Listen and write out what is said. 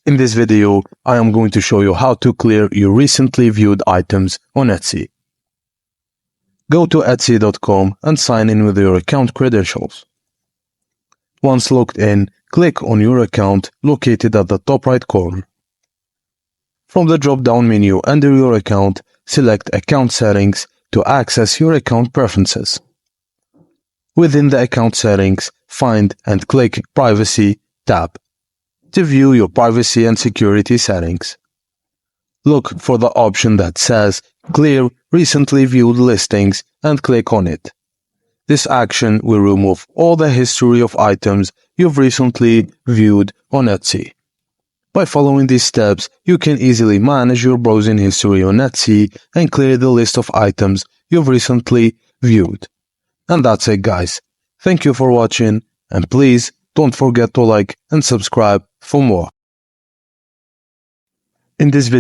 In this video, I am going to show you how to clear your recently viewed items on Etsy. Go to Etsy.com and sign in with your account credentials. Once logged in, click on your account located at the top right corner. From the drop-down menu under your account, select Account Settings to access your account preferences. Within the account settings, find and click Privacy tab to view your privacy and security settings. Look for the option that says Clear Recently Viewed Listings and click on it. This action will remove all the history of items you've recently viewed on Etsy. By following these steps, you can easily manage your browsing history on Etsy and clear the list of items you've recently viewed. And that's it, guys. Thank you for watching, and please don't forget to like and subscribe for more. In this video,